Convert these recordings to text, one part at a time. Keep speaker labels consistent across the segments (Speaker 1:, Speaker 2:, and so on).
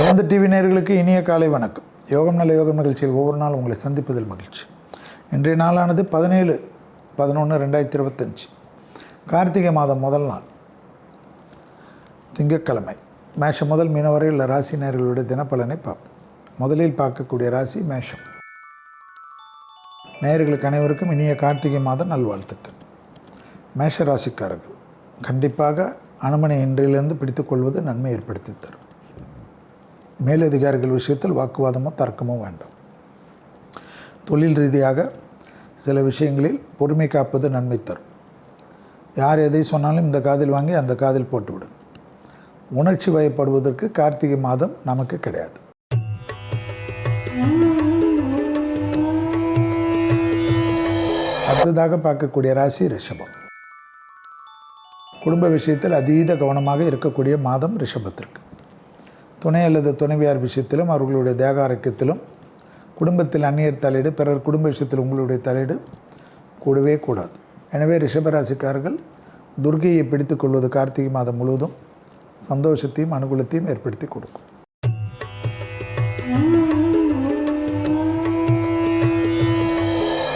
Speaker 1: வசந்த TV நேயர்களுக்கு இனிய காலை வணக்கம். யோகம் நல்ல யோகம் நிகழ்ச்சியில் ஒவ்வொரு நாள் உங்களை சந்திப்பதில் மகிழ்ச்சி. இன்றைய நாளானது 17/11/2025 கார்த்திகை மாதம் முதல் நாள் திங்கட்கிழமை. மேஷம் முதல் மீன வரை உள்ள ராசி நேயர்களுடைய தினப்பலனை பார்ப்போம். முதலில் பார்க்கக்கூடிய ராசி மேஷம். நேயர்களுக்கு அனைவருக்கும் இனிய கார்த்திகை மாத நல்வாழ்த்துக்கள். மேஷ ராசிக்காரர்கள் கண்டிப்பாக அனுமனை இன்றிலிருந்து பிடித்துக்கொள்வது நன்மை ஏற்படுத்தி தரும். மேலதிகாரிகள் விஷயத்தில் வாக்குவாதமோ தர்க்கமோ வேண்டாம். தொழில் ரீதியாக சில விஷயங்களில் பொறுமை காப்பது நன்மை தரும். யார் எதை சொன்னாலும் இந்த காதில் வாங்கி அந்த காதில் போட்டுவிடும். உணர்ச்சி வயப்படுவதற்கு கார்த்திகை மாதம் நமக்கு கிடையாது. அடுத்ததாக பார்க்கக்கூடிய ராசி ரிஷபம். குடும்ப விஷயத்தில் அதீத கவனமாக இருக்கக்கூடிய மாதம் ரிஷபத்திற்கு. துணை அல்லது துணைவியார் விஷயத்திலும் அவர்களுடைய தேக ஆரோக்கியத்திலும் குடும்பத்தில் அந்நியர் தலையீடு, பிறர் குடும்ப விஷயத்தில் உங்களுடைய தலையீடு கூடவே கூடாது. எனவே ரிஷபராசிக்காரர்கள் துர்க்கையை பிடித்து கொள்வது கார்த்திகை மாதம் முழுவதும் சந்தோஷத்தையும் அனுகூலத்தையும் ஏற்படுத்தி கொடுக்கும்.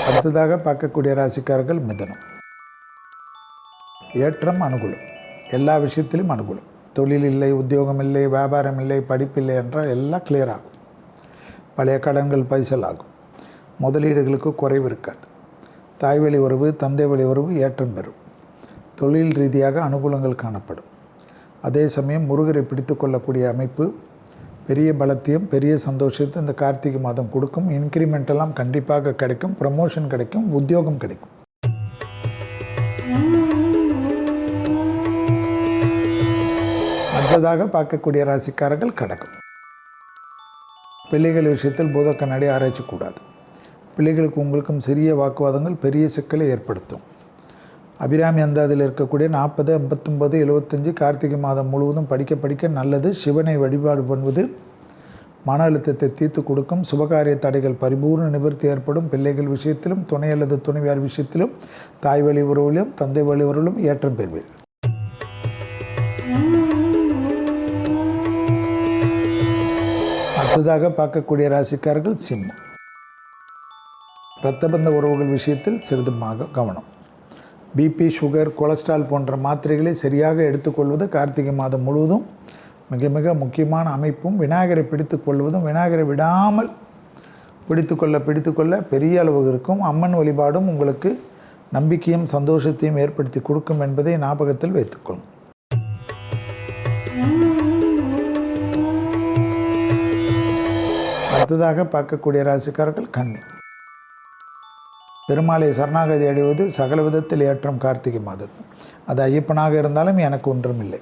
Speaker 1: அடுத்ததாக பார்க்கக்கூடிய ராசிக்காரர்கள் மிதனம். ஏற்றம் அனுகூலம், எல்லா விஷயத்திலும் அனுகூலம். தொழில் இல்லை, உத்தியோகம் இல்லை, வியாபாரம் இல்லை, படிப்பில்லை என்றால் எல்லாம் கிளியர் ஆகும். பழைய கடன்கள் பைசல் ஆகும். முதலீடுகளுக்கு குறைவு இருக்காது. தாய்வழி உறவு, தந்தை வழி உறவு ஏற்றம் பெறும். தொழில் ரீதியாக அனுகூலங்கள் காணப்படும். அதே சமயம் முருகரை பிடித்து கொள்ளக்கூடிய அமைப்பு பெரிய பலத்தையும் பெரிய சந்தோஷத்தை இந்த கார்த்திகை மாதம் கொடுக்கும். இன்க்ரிமெண்ட் எல்லாம் கண்டிப்பாக கிடைக்கும். ப்ரமோஷன் கிடைக்கும். உத்தியோகம் கிடைக்கும். அடுத்ததாக பார்க்கக்கூடிய ராசிக்காரர்கள் கடகம். பிள்ளைகள் விஷயத்தில் பூத கண்ணாடி ஆராய்ச்சி கூடாது. பிள்ளைகளுக்கு உங்களுக்கும் சிறிய வாக்குவாதங்கள் பெரிய சிக்கலை ஏற்படுத்தும். அபிராமி அந்தாதில் இருக்கக்கூடிய 40, 59, 75 கார்த்திகை மாதம் முழுவதும் படிக்க நல்லது. சிவனை வழிபாடு பண்ணுவது மன அழுத்தத்தை தீர்த்து கொடுக்கும். சுபகாரிய தடைகள் பரிபூர்ண நிவர்த்தி ஏற்படும். பிள்ளைகள் விஷயத்திலும் துணை அல்லது துணைவியார் விஷயத்திலும் தாய் வழி உறவிலும் தந்தை வழி உறவிலும் ஏற்றம் பெறுவீர்கள். அடுத்ததாக பார்க்கக்கூடிய ராசிக்காரர்கள் சிம்மம். இரத்தபந்த உறவுகள் விஷயத்தில் சிறிது கவனம். பிபி, சுகர், கொலஸ்ட்ரால் போன்ற மாத்திரைகளை சரியாக எடுத்துக்கொள்வது கார்த்திகை மாதம் முழுவதும் மிக முக்கியமான அமைப்பும். விநாயகரை பிடித்து கொள்வதும் விநாயகரை விடாமல் பிடித்துக்கொள்ள பெரிய அளவு இருக்கும். அம்மன் வழிபாடும் உங்களுக்கு நம்பிக்கையும் சந்தோஷத்தையும் ஏற்படுத்தி கொடுக்கும் என்பதை ஞாபகத்தில் வைத்துக்கொள்ளும். அடுத்ததாக பார்க்கக்கூடிய ராசிக்காரர்கள் கன்னி. பெருமாளை சரணாகதி அடைவது சகல விதத்தில் ஏற்றம் கார்த்திகை மாதத்தில். அது ஐயப்பனாக இருந்தாலும் எனக்கு ஒன்றும் இல்லை.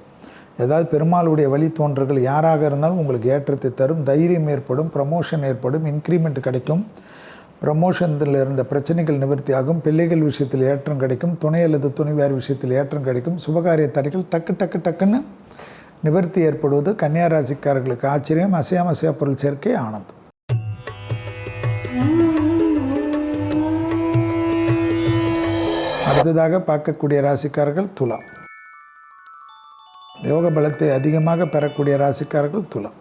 Speaker 1: ஏதாவது பெருமாளுடைய வழி தோன்றர்கள் யாராக இருந்தாலும் உங்களுக்கு ஏற்றத்தை தரும். தைரியம் ஏற்படும். ப்ரமோஷன் ஏற்படும். இன்க்ரிமெண்ட் கிடைக்கும். ப்ரமோஷனில் இருந்த பிரச்சனைகள் நிவர்த்தி ஆகும். பிள்ளைகள் விஷயத்தில் ஏற்றம் கிடைக்கும். துணை அல்லது துணைவியார் விஷயத்தில் ஏற்றம் கிடைக்கும். சுபகாரிய தடைகள் டக்குன்னு நிவர்த்தி ஏற்படுவது கன்னியா ராசிக்காரர்களுக்கு ஆச்சரியம். அசையா பொருள் சேர்க்கை ஆனந்தம். அடுத்ததாக பார்க்கக்கூடிய ராசிக்காரர்கள் துலாம். யோக பலத்தை அதிகமாக பெறக்கூடிய ராசிக்காரர்கள் துலாம்.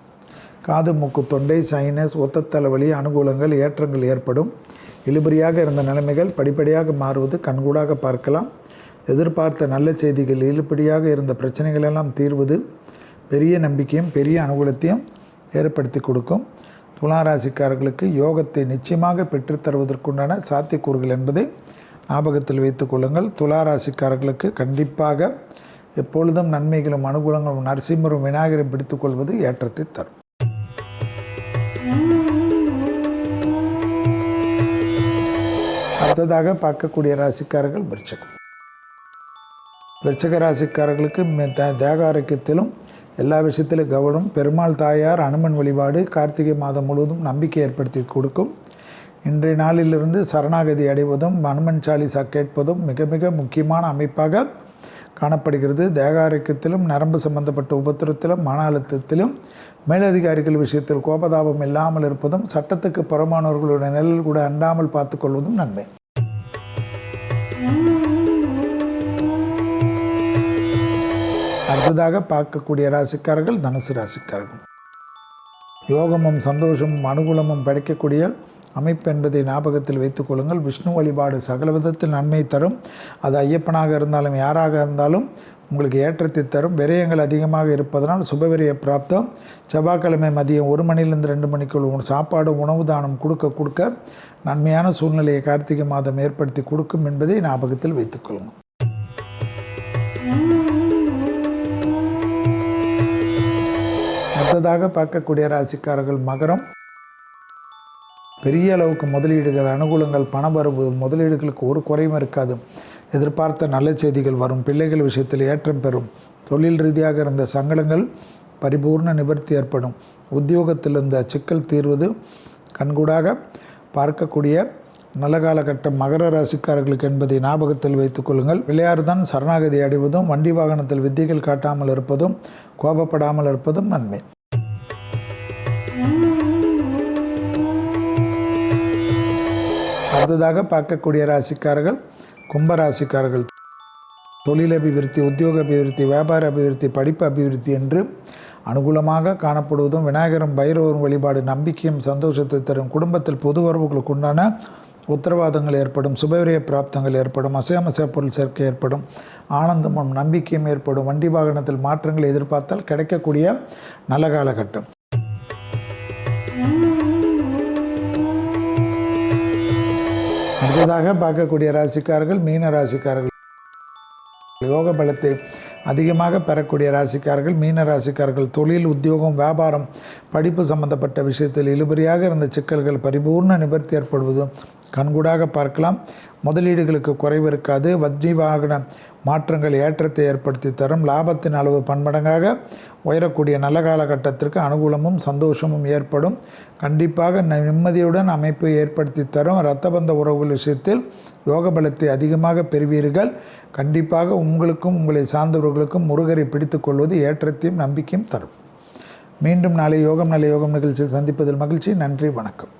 Speaker 1: காது, மூக்கு, தொண்டை, சைனஸ், ஒத்த தலைவலி அனுகூலங்கள் ஏற்றங்கள் ஏற்படும். இழுபறியாக இருந்த நிலைமைகள் படிப்படியாக மாறுவது கண்கூடாக பார்க்கலாம். எதிர்பார்த்த நல்ல செய்திகள், இழுபடியாக இருந்த பிரச்சனைகள் எல்லாம் தீர்வது பெரிய நம்பிக்கையும் பெரிய அனுகூலத்தையும் ஏற்படுத்தி கொடுக்கும். துலா ராசிக்காரர்களுக்கு யோகத்தை நிச்சயமாக பெற்றுத்தருவதற்குண்டான சாத்தியக்கூறுகள் என்பதை ஞாபகத்தில் வைத்துக் கொள்ளுங்கள். துலா ராசிக்காரர்களுக்கு கண்டிப்பாக எப்பொழுதும் நன்மைகளும் அனுகூலங்களும் நரசிம்மரும் விநாயகரும் பிடித்துக்கொள்வது ஏற்றத்தை தரும். அடுத்ததாக பார்க்கக்கூடிய ராசிக்காரர்கள் விருச்சிகம். விருச்சிக ராசிக்காரர்களுக்கு தேக ஆரோக்கியத்திலும் எல்லா விஷயத்திலும் கவனம். பெருமாள் தாயார் அனுமன் வழிபாடு கார்த்திகை மாதம் முழுவதும் நம்பிக்கை ஏற்படுத்தி கொடுக்கும். இன்றைய நாளிலிருந்து சரணாகதி அடைவதும் அனுமன் சாலிசா கேட்பதும் மிக முக்கியமான அமைப்பாக காணப்படுகிறது. தேக ஆரோக்கியத்திலும் நரம்பு சம்பந்தப்பட்ட உபத்திரத்திலும் மன அழுத்தத்திலும் மேலதிகாரிகள் விஷயத்தில் கோபதாபம் இல்லாமல் இருப்பதும் சட்டத்துக்கு புறமானவர்களுடைய நிழல் கூட அண்டாமல் பார்த்துக்கொள்வதும் நன்மை. அடுத்ததாக பார்க்கக்கூடிய ராசிக்காரர்கள் தனுசு ராசிக்காரர்கள். யோகமும் சந்தோஷமும் அனுகூலமும் கிடைக்கக்கூடிய அமைப்பு என்பதை ஞாபகத்தில் வைத்துக் கொள்ளுங்கள். விஷ்ணு வழிபாடு சகல விதத்தில் நன்மை தரும். அது ஐயப்பனாக இருந்தாலும் யாராக இருந்தாலும் உங்களுக்கு ஏற்றத்தை தரும். விரயங்கள் அதிகமாக இருப்பதனால் சுபவிரய பிராப்தம். செவ்வாய்க்கிழமை மதியம் 1 மணிலிருந்து 2 மணிக்குள் சாப்பாடு உணவு தானம் கொடுக்க நன்மையான சூழ்நிலையை கார்த்திகை மாதம் ஏற்படுத்தி கொடுக்கும் என்பதை ஞாபகத்தில் வைத்துக் கொள்ளுங்கள். அடுத்ததாக பார்க்கக்கூடிய ராசிக்காரர்கள் மகரம். பெரிய அளவுக்கு முதலீடுகள் அனுகூலங்கள் பணவரவு முதலீடுகளுக்கு ஒரு குறையும் இருக்காது. எதிர்பார்த்த நல்ல செய்திகள் வரும். பிள்ளைகள் விஷயத்தில் ஏற்றம் பெறும். தொழில் ரீதியாக இருந்த சங்கடங்கள் பரிபூர்ண நிவர்த்தி ஏற்படும். உத்தியோகத்தில் இருந்த சிக்கல் தீர்வது கண்கூடாக பார்க்கக்கூடிய நல்ல காலகட்டம் மகர ராசிக்காரர்களுக்கு என்பதை ஞாபகத்தில் வைத்துக் கொள்ளுங்கள். விளையாடுதான் சரணாகதி அடைவதும் வண்டி வாகனத்தில் வித்தைகள் காட்டாமல் இருப்பதும் கோபப்படாமல் இருப்பதும் நன்மை. அடுத்ததாக பார்க்கக்கூடிய ராசிக்காரர்கள் கும்பராசிக்காரர்கள். தொழில் அபிவிருத்தி, உத்தியோக அபிவிருத்தி, வியாபார அபிவிருத்தி, படிப்பு அபிவிருத்தி என்று அனுகூலமாக காணப்படுவதும் விநாயகரும் பைரவரும் வழிபாடு நம்பிக்கையும் சந்தோஷத்தை தரும். குடும்பத்தில் பொது உறவுகளுக்கு உண்டான உத்தரவாதங்கள் ஏற்படும். சுபவிரய பிராப்தங்கள் ஏற்படும். அசையாமசைய பொருள் சேர்க்கை ஏற்படும். ஆனந்தமும் நம்பிக்கையும் ஏற்படும். வண்டி வாகனத்தில் மாற்றங்களை எதிர்பார்த்தால் கிடைக்கக்கூடிய நல்ல காலகட்டம். அடுத்ததாக பார்க்கக்கூடிய ராசிக்காரர்கள் மீன ராசிக்காரர்கள். யோக பலத்தை அதிகமாக பெறக்கூடிய ராசிக்காரர்கள் மீன ராசிக்காரர்கள். தொழில், உத்தியோகம், வியாபாரம், படிப்பு சம்பந்தப்பட்ட விஷயத்தில் இழுபறியாக இருந்த சிக்கல்கள் பரிபூர்ண நிவர்த்தி ஏற்படுவதும் கண்கூடாக பார்க்கலாம். முதலீடுகளுக்கு குறைவு இருக்காது. வண்டி வாகன மாற்றங்கள் ஏற்றத்தை ஏற்படுத்தி தரும். லாபத்தின் அளவு பன்மடங்காக உயரக்கூடிய நல்ல காலகட்டத்திற்கு அனுகூலமும் சந்தோஷமும் ஏற்படும். கண்டிப்பாக நிம்மதியுடன் அமைப்பை ஏற்படுத்தி தரும். இரத்தபந்த உறவுகள் விஷயத்தில் யோக பலத்தை அதிகமாக பெறுவீர்கள். கண்டிப்பாக உங்களுக்கும் உங்களை சார்ந்தவர்களுக்கும் முருகரை பிடித்து கொள்வது ஏற்றத்தையும் நம்பிக்கையும் தரும். மீண்டும் நாளை யோகம் நல்ல யோகம் நிகழ்ச்சியில் சந்திப்பதில் மகிழ்ச்சி. நன்றி, வணக்கம்.